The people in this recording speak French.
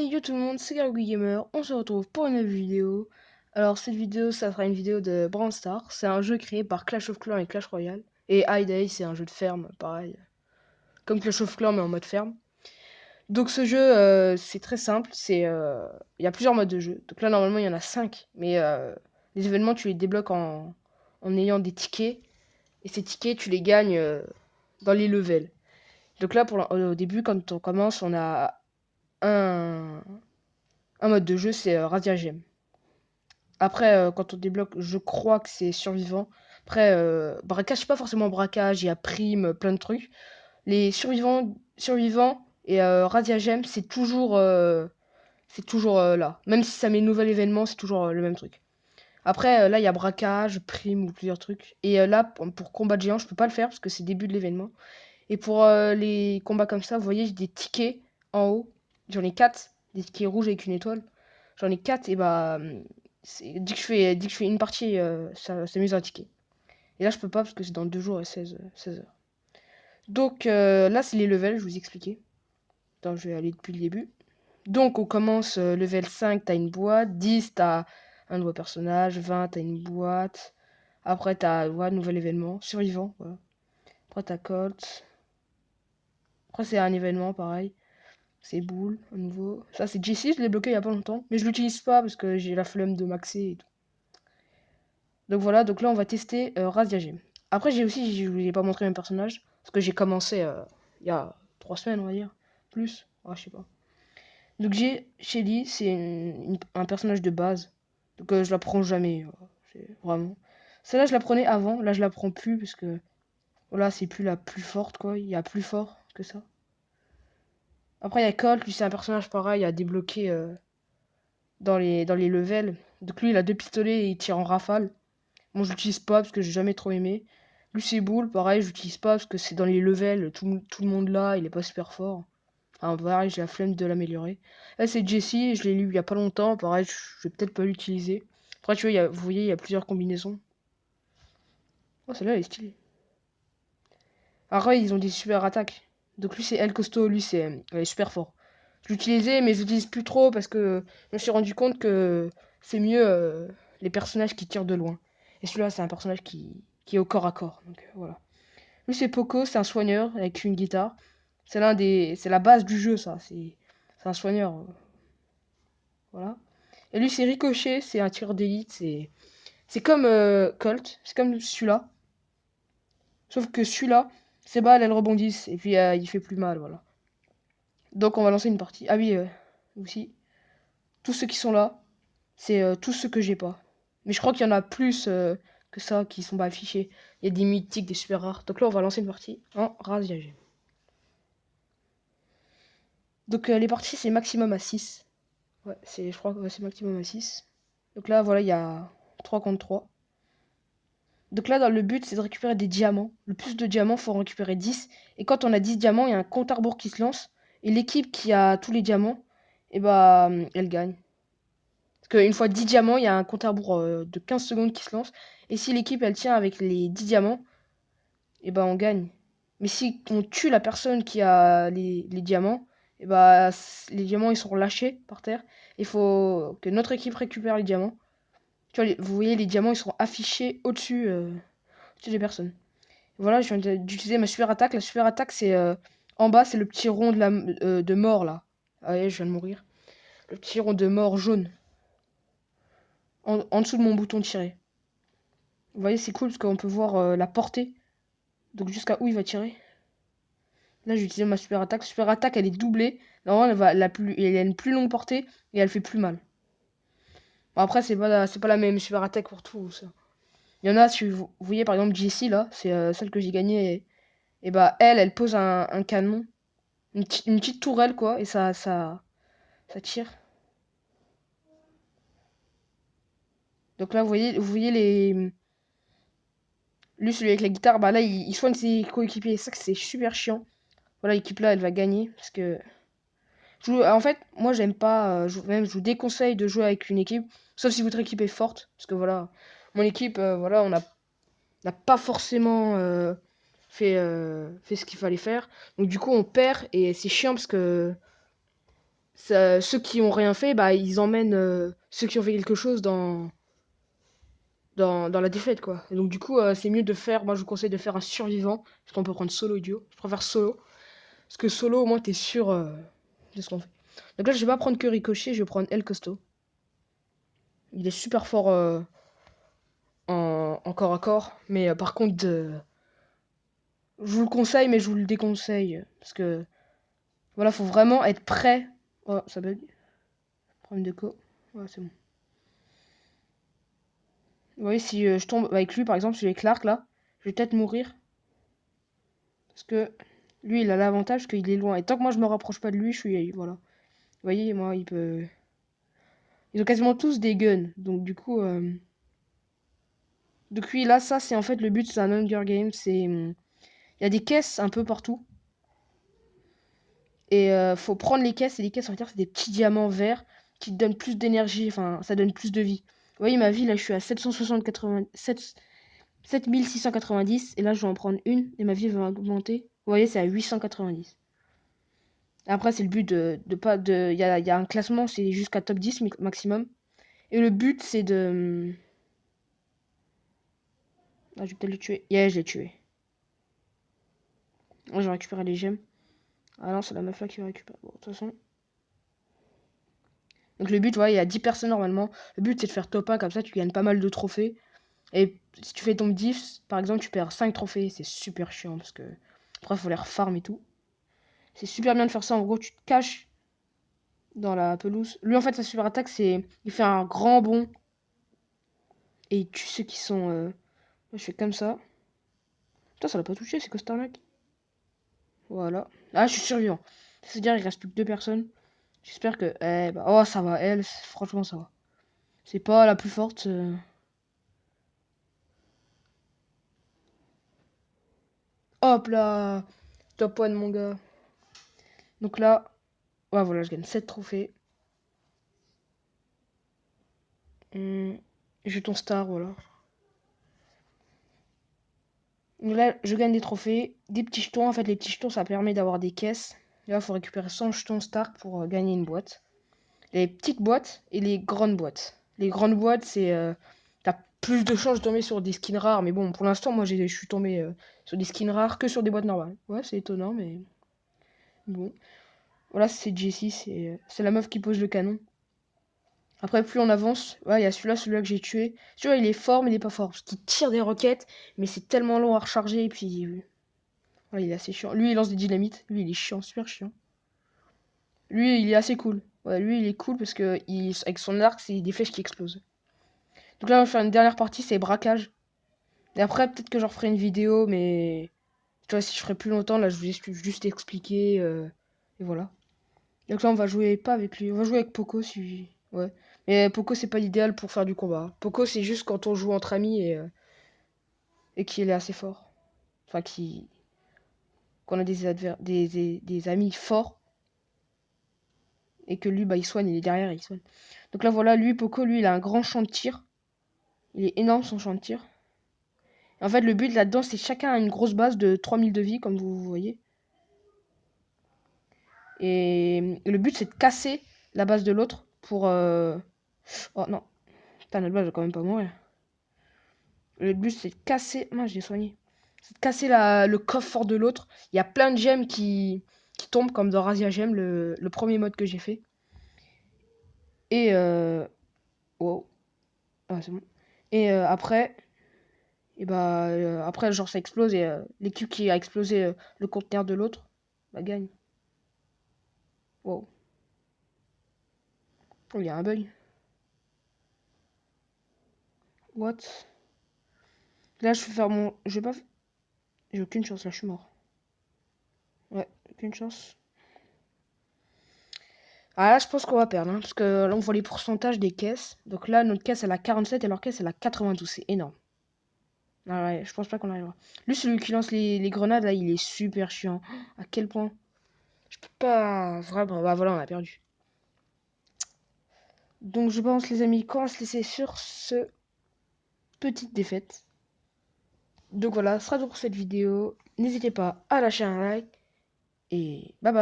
Yo tout le monde, c'est Gargouille Gamer, on se retrouve pour une nouvelle vidéo. Alors cette vidéo, ça sera une vidéo de Brawl Stars. C'est un jeu créé par Clash of Clans et Clash Royale. Et Hay Day, c'est un jeu de ferme, pareil. Comme Clash of Clans mais en mode ferme. Donc ce jeu, c'est très simple, il y a plusieurs modes de jeu. Donc là normalement il y en a 5. Mais les événements tu les débloques en ayant des tickets. Et ces tickets tu les gagnes dans les levels. Donc là au début quand on commence on a un, un mode de jeu, c'est Radia Gem. Après, quand on débloque, je crois que c'est survivant. Après, braquage, c'est pas forcément braquage, il y a prime, plein de trucs. Les survivants et Radia Gem, c'est toujours là. Même si ça met nouvel événement, c'est toujours le même truc. Après, là, il y a braquage, prime ou plusieurs trucs. Et là, pour combat de géant, je peux pas le faire parce que c'est début de l'événement. Et pour les combats comme ça, vous voyez, j'ai des tickets en haut. J'en ai 4, des tickets rouges avec une étoile. J'en ai 4 et bah dès que je fais une partie, ça s'amuse un ticket. Et là je peux pas parce que c'est dans 2 jours et 16 heures. Donc là c'est les levels, je vous expliquais. Attends, je vais aller depuis le début. Donc on commence level 5, t'as une boîte, 10 t'as un nouveau personnage, 20 t'as une boîte. Après t'as nouvel événement, survivant, voilà. Après t'as Colt. Après c'est un événement pareil. C'est Boule, à nouveau. Ça c'est Jessie, je l'ai bloqué il y a pas longtemps. Mais je l'utilise pas parce que j'ai la flemme de maxer et tout. Donc voilà, donc là on va tester Razia Gem. Après je vous ai pas montré mes personnages, parce que j'ai commencé il y a 3 semaines on va dire. Plus, je sais pas. Donc j'ai Shelly, c'est un personnage de base. Donc je la prends jamais, vraiment. Celle-là je la prenais avant, là je la prends plus parce que voilà c'est plus la plus forte quoi, il y a plus fort que ça. Après il y a Colt, lui c'est un personnage pareil à débloquer dans les levels. Donc lui il a 2 pistolets et il tire en rafale. Moi, je l'utilise pas parce que j'ai jamais trop aimé. Lucie Boule, pareil, je l'utilise pas parce que c'est dans les levels, tout le monde là, il est pas super fort. Enfin, pareil, j'ai la flemme de l'améliorer. Là, c'est Jessie, je l'ai lu il y a pas longtemps, pareil, je vais peut-être pas l'utiliser. Après, tu vois, vous voyez, il y a plusieurs combinaisons. Oh, celle-là, elle est stylée. Après, ils ont des super attaques. Donc lui, c'est El Costo, lui, elle est super fort. Je l'utilisais, mais je l'utilise plus trop parce que je me suis rendu compte que c'est mieux les personnages qui tirent de loin. Et celui-là, c'est un personnage qui est au corps à corps. Donc voilà. Lui, c'est Poco, c'est un soigneur avec une guitare. C'est la base du jeu, ça. C'est un soigneur. Voilà. Et lui, c'est Ricochet, c'est un tireur d'élite. C'est comme Colt, c'est comme celui-là. Sauf que celui-là, ses balles, elles rebondissent. Et puis, il fait plus mal, voilà. Donc, on va lancer une partie. Ah oui, aussi. Tous ceux qui sont là, c'est tous ceux que j'ai pas. Mais je crois qu'il y en a plus que ça qui sont pas affichés. Il y a des mythiques, des super rares. Donc là, on va lancer une partie en Razia. Donc les parties, c'est maximum à 6. Ouais, je crois que c'est maximum à 6. Donc là, voilà, il y a 3 contre 3. Donc là, dans le but, c'est de récupérer des diamants. Le plus de diamants, faut en récupérer 10. Et quand on a 10 diamants, il y a un compte à rebours qui se lance. Et l'équipe qui a tous les diamants, et bah, elle gagne. Parce qu'une fois 10 diamants, il y a un compte à rebours de 15 secondes qui se lance. Et si l'équipe, elle tient avec les 10 diamants, et bah, on gagne. Mais si on tue la personne qui a les diamants, et bah, les diamants, ils sont lâchés par terre. Il faut que notre équipe récupère les diamants. Tu vois, vous voyez, les diamants, ils sont affichés au-dessus des personnes. Voilà, je viens d'utiliser ma super attaque. La super attaque, c'est en bas, c'est le petit rond de mort, là. Ah ouais, je viens de mourir. Le petit rond de mort jaune. En dessous de mon bouton tirer. Vous voyez, c'est cool parce qu'on peut voir la portée. Donc jusqu'à où il va tirer. Là, j'ai utilisé ma super attaque. Super attaque, elle est doublée. Normalement, elle a une plus longue portée et elle fait plus mal. Bon, après, c'est pas la même super attaque pour tout, ça. Il y en a, si vous voyez par exemple Jessie là, c'est celle que j'ai gagnée. Et bah elle pose un canon, une petite tourelle quoi, et ça tire. Donc là vous voyez lui celui avec la guitare, bah là il soigne ses coéquipiers. Ça que c'est super chiant. Voilà l'équipe là elle va gagner parce que en fait moi j'aime pas, je vous déconseille de jouer avec une équipe, sauf si votre équipe est forte, parce que voilà mon équipe voilà n'a pas forcément fait ce qu'il fallait faire. Donc du coup on perd et c'est chiant parce que ceux qui ont rien fait, bah, ils emmènent ceux qui ont fait quelque chose dans la défaite, quoi. Et donc, du coup, c'est mieux de faire. Moi, je vous conseille de faire un survivant. Parce qu'on peut prendre solo et duo. Je préfère solo. Parce que solo, au moins, t'es sûr de ce qu'on fait. Donc là, je vais pas prendre que Ricochet, je vais prendre El Costo. Il est super fort en corps à corps. Mais par contre, je vous le conseille, mais je vous le déconseille. Parce que, voilà, faut vraiment être prêt. Oh, ça bug. Problème de co. Ouais, c'est bon. Vous voyez, si je tombe avec lui, par exemple, si j'ai Clark, là, je vais peut-être mourir. Parce que lui, il a l'avantage qu'il est loin. Et tant que moi, je me rapproche pas de lui, je suis... Voilà. Vous voyez, moi, il peut... Ils ont quasiment tous des guns. Donc, du coup... Donc, lui, là, ça, c'est en fait le but, c'est un Hunger Game. C'est... Il y a des caisses un peu partout. Et faut prendre les caisses. Et les caisses, on va dire, c'est des petits diamants verts qui te donnent plus d'énergie. Enfin, ça donne plus de vie. Vous voyez, ma vie, là, je suis à 7690. Et là, je vais en prendre une. Et ma vie va augmenter. Vous voyez, c'est à 890. Après, c'est le but de pas de. Il y a un classement, c'est jusqu'à top 10 maximum. Et le but, c'est de. Ah, je vais peut-être le tuer. Yeah, je l'ai tué. Moi, j'ai récupéré les gemmes. Ah non, c'est la meuf là qui récupère. Bon, de toute façon. Donc, le but, ouais, il y a 10 personnes normalement. Le but, c'est de faire top 1, comme ça, tu gagnes pas mal de trophées. Et si tu fais ton diff, par exemple, tu perds 5 trophées. C'est super chiant parce que. Après, il faut les refarm et tout. C'est super bien de faire ça. En gros, tu te caches dans la pelouse. Lui, en fait, sa super attaque, c'est. Il fait un grand bond. Et il tue ceux qui sont. Moi, je fais comme ça. Putain, ça l'a pas touché, c'est quoi cette arnaque? Voilà. Ah, je suis survivant. C'est-à-dire, il reste plus que 2 personnes. J'espère que. Eh bah, oh, ça va, elle, franchement, ça va. C'est pas la plus forte. Hop là! Top 1, mon gars. Donc là, ouais, voilà, je gagne 7 trophées. Jeton star, voilà. Donc là, je gagne des trophées, des petits jetons. En fait, les petits jetons, ça permet d'avoir des caisses. Et là, il faut récupérer 100 jetons star pour gagner une boîte. Les petites boîtes et les grandes boîtes. Les grandes boîtes, c'est. T'as plus de chances de tomber sur des skins rares. Mais bon, pour l'instant, moi, je suis tombé sur des skins rares que sur des boîtes normales. Ouais, c'est étonnant, mais bon. Voilà, c'est Jessie, c'est la meuf qui pose le canon. Après, plus on avance, ouais, il y a celui-là que j'ai tué. Celui-là, il est fort, mais il est pas fort. Parce qu'il tire des roquettes, mais c'est tellement long à recharger. Et puis, ouais, il est assez chiant. Lui, il lance des dynamites. Lui, il est chiant, super chiant. Lui, il est assez cool. Ouais, lui, il est cool parce que avec son arc, c'est des flèches qui explosent. Donc là, on va faire une dernière partie, c'est braquage. Et après, peut-être que j'en ferai une vidéo, mais tu vois, si je ferai plus longtemps, là, je vais juste expliquer. Et voilà. Donc là, on va jouer pas avec lui, on va jouer avec Poco si. Ouais. Mais Poco, c'est pas l'idéal pour faire du combat. Poco, c'est juste quand on joue entre amis et qu'il est assez fort. Enfin, qu'on a des amis forts et que lui, bah, il soigne, il est derrière, il soigne. Donc là, voilà, lui, Poco, lui, il a un grand champ de tir. Il est énorme son champ de tir. En fait, le but là-dedans, c'est chacun a une grosse base de 3000 de vie, comme vous voyez. Et le but, c'est de casser la base de l'autre pour... Oh non, putain, notre base va quand même pas mourir. Le but, c'est de casser... Moi, j'ai soigné. C'est de casser le coffre fort de l'autre. Il y a plein de gemmes qui tombent, comme dans Razia Gem, le premier mode que j'ai fait. Et... Wow. Ah, c'est bon. Et après... Et bah, après, genre, ça explose et l'équipe qui a explosé le conteneur de l'autre, bah, gagne. Wow. Oh, il y a un bug. What? Là, je vais faire mon... Je vais pas... J'ai aucune chance, là, je suis mort. Ouais, aucune chance. Ah, là, je pense qu'on va perdre, hein, parce que là, on voit les pourcentages des caisses. Donc là, notre caisse, elle a 47 et leur caisse, elle a 92. C'est énorme. Ah ouais, je pense pas qu'on arrivera. Lui, celui qui lance les grenades, là, il est super chiant. À quel point? Je peux pas... Vraiment, bah voilà, on a perdu. Donc, je pense, les amis, qu'on va se laisser sur ce petite défaite. Donc voilà, ce sera tout pour cette vidéo. N'hésitez pas à lâcher un like. Et bye bye.